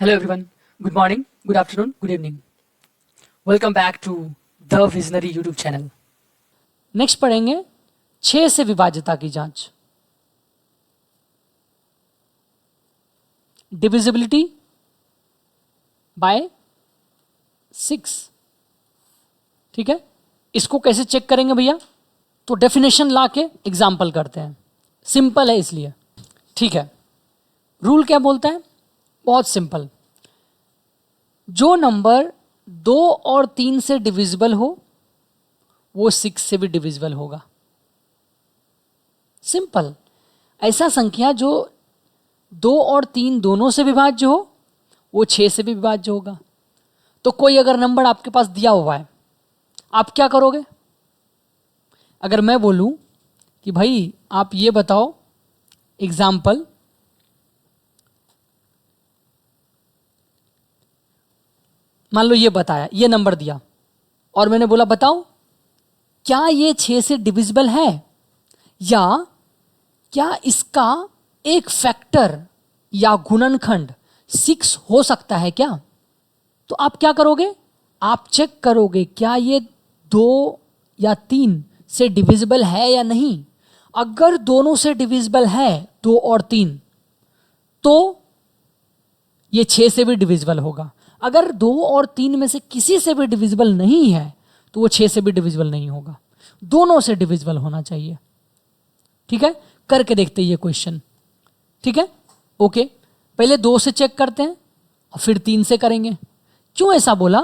Hello everyone. Good morning, good afternoon, good evening. Welcome back to The Visionary YouTube channel. Next पढ़ेंगे 6 से विभाज्यता की जांच। Divisibility bye 6। ठीक है, इसको कैसे चेक करेंगे भैया? तो डेफिनेशन ला के एग्जाम्पल करते हैं, सिंपल है इसलिए। ठीक है, रूल क्या बोलता है? बहुत सिंपल। जो नंबर 2 और 3 से डिविजिबल हो वो 6 से भी डिविजिबल होगा। सिंपल। ऐसा संख्या जो 2 और 3 दोनों से विभाज्य हो वो 6 से भी विभाज्य होगा। तो कोई अगर नंबर आपके पास दिया हुआ है, आप क्या करोगे? अगर मैं बोलूं कि भाई आप ये बताओ, एग्जाम्पल, मान लो ये बताया, ये नंबर दिया और मैंने बोला बताओ क्या ये 6 से डिविजिबल है, या क्या इसका एक फैक्टर या गुणनखंड 6 हो सकता है क्या? तो आप क्या करोगे? आप चेक करोगे क्या ये 2 या 3 से डिविजिबल है या नहीं। अगर दोनों से डिविजिबल है 2 और 3 तो ये 6 से भी डिविजिबल होगा। अगर 2 और 3 में से किसी से भी डिविजिबल नहीं है तो वो 6 से भी डिविजिबल नहीं होगा। दोनों से डिविजिबल होना चाहिए। ठीक है, करके देखते हैं ये क्वेश्चन। ठीक है, ओके। पहले 2 से चेक करते हैं और फिर 3 से करेंगे। क्यों ऐसा बोला?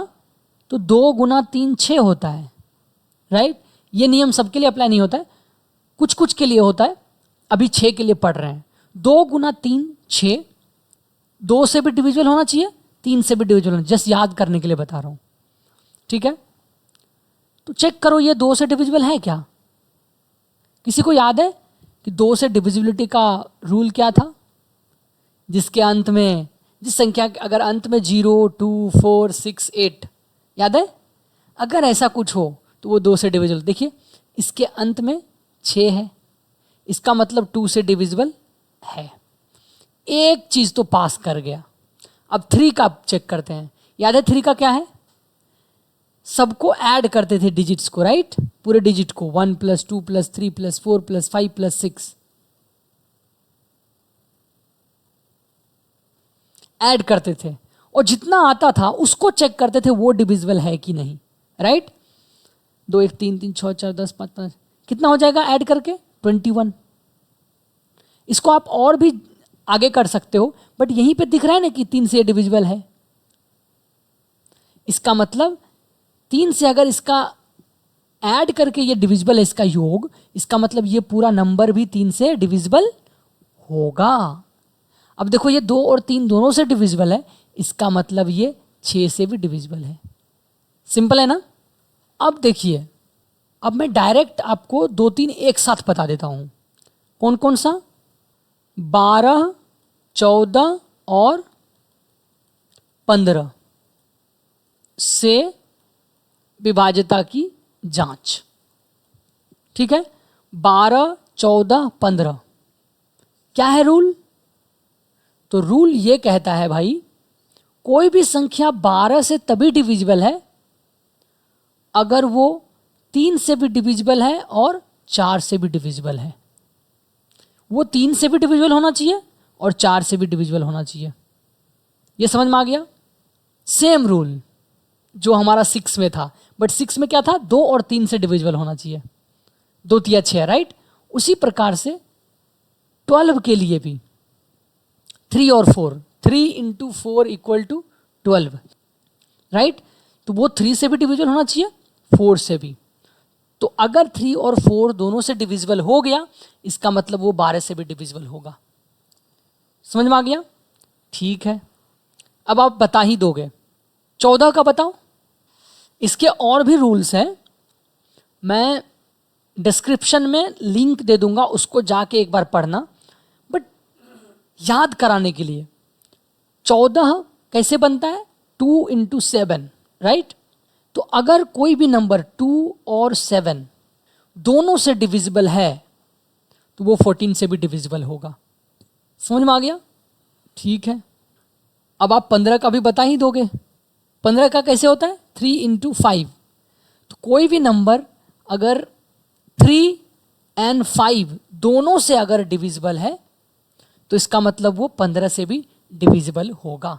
तो 2 गुना 3 6 होता है, राइट? ये नियम सबके लिए अप्लाई नहीं होता है, कुछ कुछ के लिए होता है। अभी 6 के लिए पढ़ रहे हैं। 2 गुना 3 6, 2 से भी डिविजिबल होना चाहिए, 3 से भी डिविजिबल होना, जस्ट याद करने के लिए बता रहा हूं। ठीक है, तो चेक करो ये 2 से डिविजिबल है क्या? किसी को याद है कि 2 से डिविजिबिलिटी का रूल क्या था? जिसके अंत में, जिस संख्या के अगर अंत में 0 2 4 6 8, याद है? अगर ऐसा कुछ हो तो वो 2 से डिविजिबल। देखिए इसके अंत में 6 है, इसका मतलब 2 से डिविजिबल है। एक चीज तो पास कर गया। अब 3 का चेक करते हैं। याद है 3 का क्या है? सबको ऐड करते थे डिजिट्स को, राइट? पूरे डिजिट को 1 + 2 + 3 + 4 + 5 + 6 ऐड करते थे, और जितना आता था उसको चेक करते थे वो डिविजिबल है कि नहीं, राइट? 2 1 3 3 6 4 10 5 5, कितना हो जाएगा ऐड करके? 21। इसको आप और भी आगे कर सकते हो, बट यहीं पे दिख रहा है ना कि 3 से डिविजिबल है। इसका मतलब 3 से अगर इसका ऐड करके ये डिविजिबल है, इसका योग, इसका मतलब ये पूरा नंबर भी 3 से डिविजिबल होगा। अब देखो ये 2 और 3 दोनों से डिविजिबल है, इसका मतलब ये 6 से भी डिविजिबल है। सिंपल है ना? अब देखिए, अब मैं डायरेक्ट आपको 2 3 एक साथ बता देता हूं। कौन कौन सा? 12 14 और 15 से विभाज्यता की जांच। ठीक है, 12 14 15 क्या है रूल? तो रूल ये कहता है भाई, कोई भी संख्या 12 से तभी डिविजिबल है अगर वो 3 से भी डिविजिबल है और 4 से भी डिविजिबल है। वो 3 से भी डिविजिबल होना चाहिए और 4 से भी डिविजिबल होना चाहिए। ये समझ में आ गया? सेम रूल जो हमारा 6 में था, बट 6 में क्या था? 2 और 3 से डिविजिबल होना चाहिए। 2 3 6, राइट? उसी प्रकार से 12 के लिए भी 3 और 4, 3 × 4 = 12, राइट? तो वो 3 से भी डिविजिबल होना चाहिए, 4 से भी। तो अगर 3 और 4 दोनों से डिविजिबल हो गया, इसका मतलब वो 12 से भी डिविजिबल होगा। समझ में आ गया? ठीक है, अब आप बता ही दोगे। 14 का बताओ। इसके और भी रूल्स हैं, मैं डिस्क्रिप्शन में लिंक दे दूंगा, उसको जाके एक बार पढ़ना। बट याद कराने के लिए 14 कैसे बनता है? 2 × 7, राइट? तो अगर कोई भी नंबर 2 और 7 दोनों से डिविजिबल है तो वो 14 से भी डिविजिबल होगा। समझ में आ गया? ठीक है, अब आप 15 का भी बता ही दोगे। 15 का कैसे होता है? 3 इंटू 5। तो कोई भी नंबर अगर 3 एंड 5 दोनों से अगर डिविजिबल है तो इसका मतलब वो 15 से भी डिविजिबल होगा।